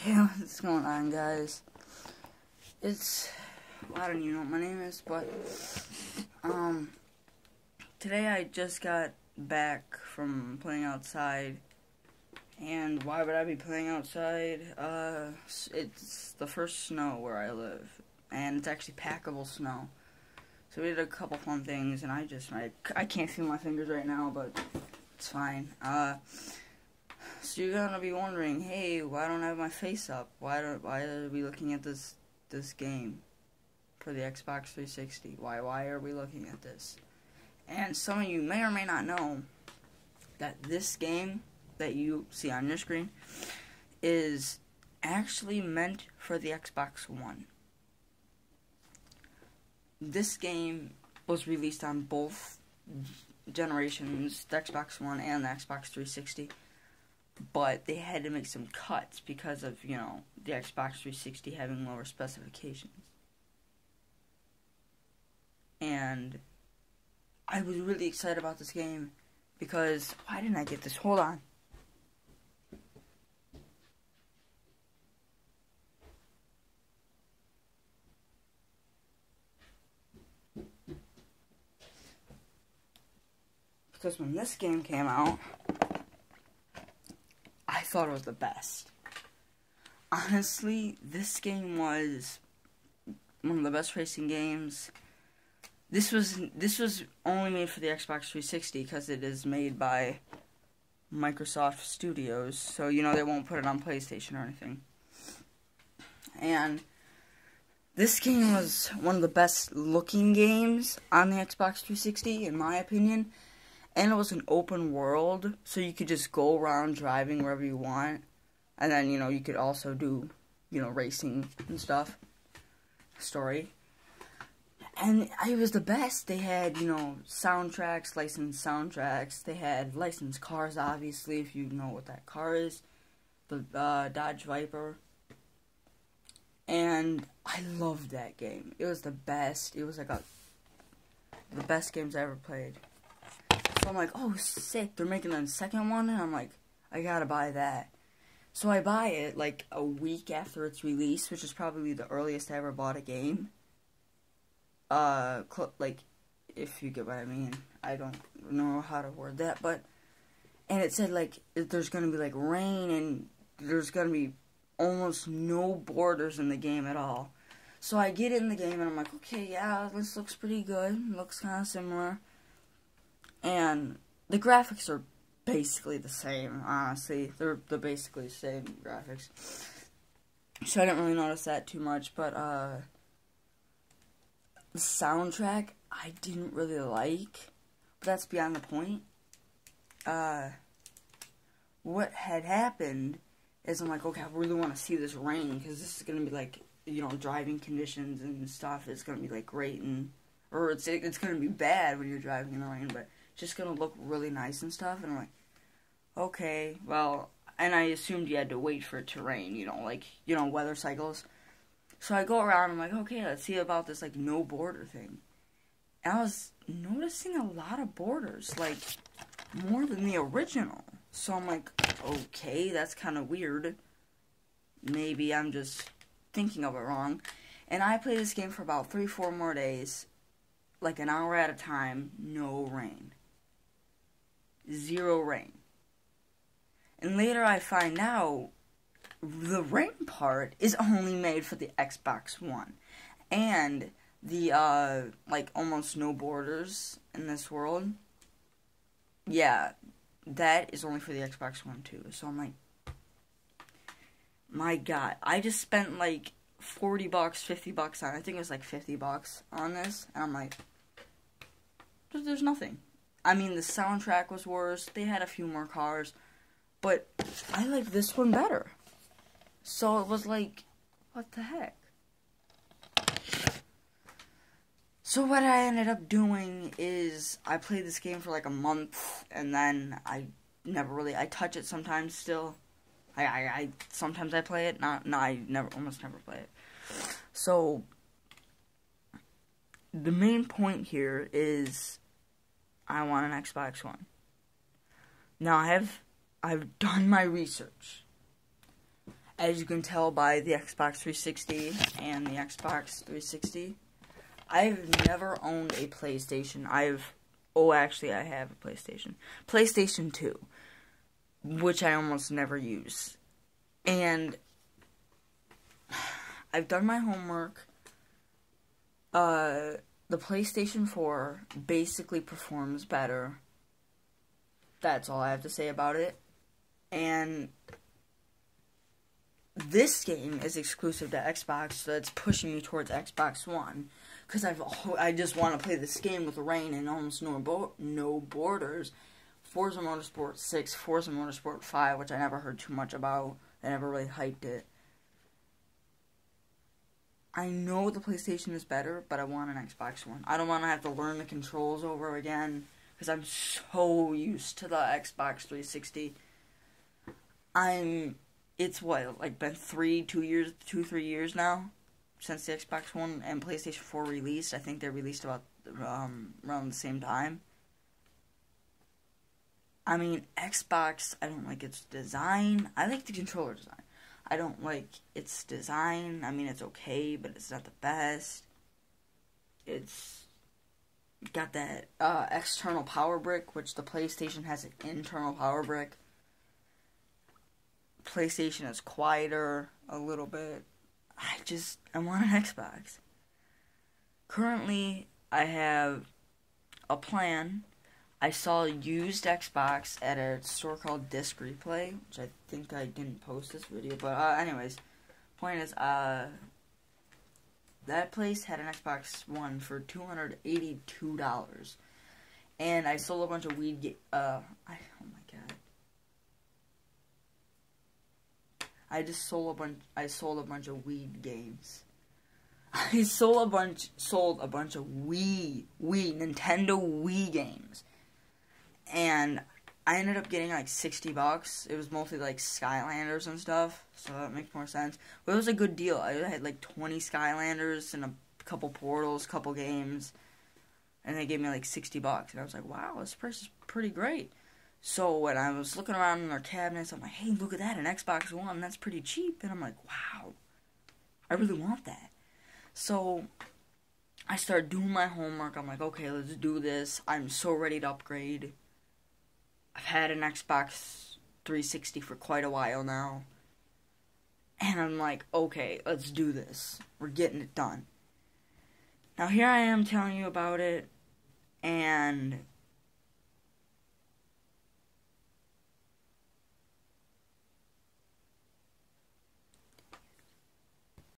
Hey, what's going on, guys? I don't even know what my name is, but, today I just got back from playing outside, and why would I be playing outside? It's the first snow where I live, and it's actually packable snow, so we did a couple fun things, and I can't feel my fingers right now, but it's fine. So you're gonna be wondering, hey, why don't I have my face up? Why are we looking at this game for the Xbox 360? Why are we looking at this? And some of you may or may not know that this game that you see on your screen is actually meant for the Xbox One. This game was released on both generations, the Xbox One and the Xbox 360. But they had to make some cuts because of, the Xbox 360 having lower specifications. And I was really excited about this game because, why didn't I get this? Hold on. Because when this game came out, I thought it was the best. Honestly, this game was one of the best racing games. This was only made for the Xbox 360 because it is made by Microsoft Studios, so they won't put it on PlayStation or anything. And this game was one of the best looking games on the Xbox 360, in my opinion. And it was an open world, so you could just go around driving wherever you want. And then, you could also do, racing and stuff. Story. And it was the best. They had, soundtracks, licensed soundtracks. They had licensed cars, obviously, if you know what that car is. The Dodge Viper. And I loved that game. It was the best. It was like the best games I ever played. So I'm like, oh, sick, they're making a second one, and I'm like, I gotta buy that. So I buy it, like, a week after its release, which is probably the earliest I ever bought a game. Like, if you get what I mean. I don't know how to word that, and it said, like, there's gonna be, like, rain, and there's gonna be almost no borders in the game at all. So I get in the game, and I'm like, okay, yeah, this looks pretty good, looks kind of similar. And the graphics are basically the same, honestly. They're basically the same graphics. So I didn't really notice that too much, but the soundtrack I didn't really like, but that's beyond the point. What had happened is I'm like, okay, I really want to see this rain, because this is going to be like, driving conditions and stuff. It's going to be like great, or it's going to be bad when you're driving in the rain, but just gonna look really nice and stuff. And I'm like, okay, well, and I assumed you had to wait for it to rain, weather cycles. So I go around, I'm like, okay, let's see about this, like, no border thing. And I was noticing a lot of borders, like, more than the original. So I'm like, okay, that's kind of weird. Maybe I'm just thinking of it wrong. And I played this game for about 3-4 more days, like an hour at a time, no rain. 0 rain. And later I find out the rain part is only made for the Xbox One. And the, like, almost no borders in this world, yeah, that is only for the Xbox One too. So I'm like, my God, I just spent like $40, $50 on it. I think it was like $50 on this. And I'm like, there's nothing. I mean, the soundtrack was worse. They had a few more cars. But I liked this one better. So it was like, what the heck? So what I ended up doing is I played this game for like a month. And then I touch it sometimes still. Sometimes I play it. Almost never play it. So the main point here is I want an Xbox One. Now I've done my research. As you can tell by the Xbox 360 and the Xbox 360, I've never owned a PlayStation. Actually, I have a PlayStation. PlayStation 2, which I almost never use. And I've done my homework. The PlayStation 4 basically performs better. That's all I have to say about it. And this game is exclusive to Xbox, so that's pushing me towards Xbox One. Because I just want to play this game with rain and almost no borders. Forza Motorsport 6, Forza Motorsport 5, which I never heard too much about. I never really hyped it. I know the PlayStation is better, but I want an Xbox One. I don't want to have to learn the controls over again, because I'm so used to the Xbox 360. It's what, like been 3 years now since the Xbox One and PlayStation 4 released. I think they released about around the same time. I mean, Xbox, I don't like its design. I like the controller design. I don't like its design. I mean, it's okay, but it's not the best. It's got that external power brick, which the PlayStation has an internal power brick. PlayStation is quieter a little bit. I want an Xbox. Currently, I have a plan. I saw a used Xbox at a store called Disc Replay, which I think I didn't post this video, but anyways, point is, that place had an Xbox One for $282, and I sold a bunch of oh my god, I sold a bunch of weed games. I sold a bunch of Nintendo Wii games. And I ended up getting like $60. It was mostly like Skylanders and stuff, so that makes more sense. But it was a good deal. I had like 20 Skylanders and a couple Portals, couple games, and they gave me like $60. And I was like, wow, this price is pretty great. So when I was looking around in our cabinets, I'm like, hey, look at that, an Xbox One, that's pretty cheap. And I'm like, wow, I really want that. So I started doing my homework. I'm like, okay, let's do this. I'm so ready to upgrade. I've had an Xbox 360 for quite a while now. And I'm like, okay, let's do this. We're getting it done. Now here I am telling you about it. And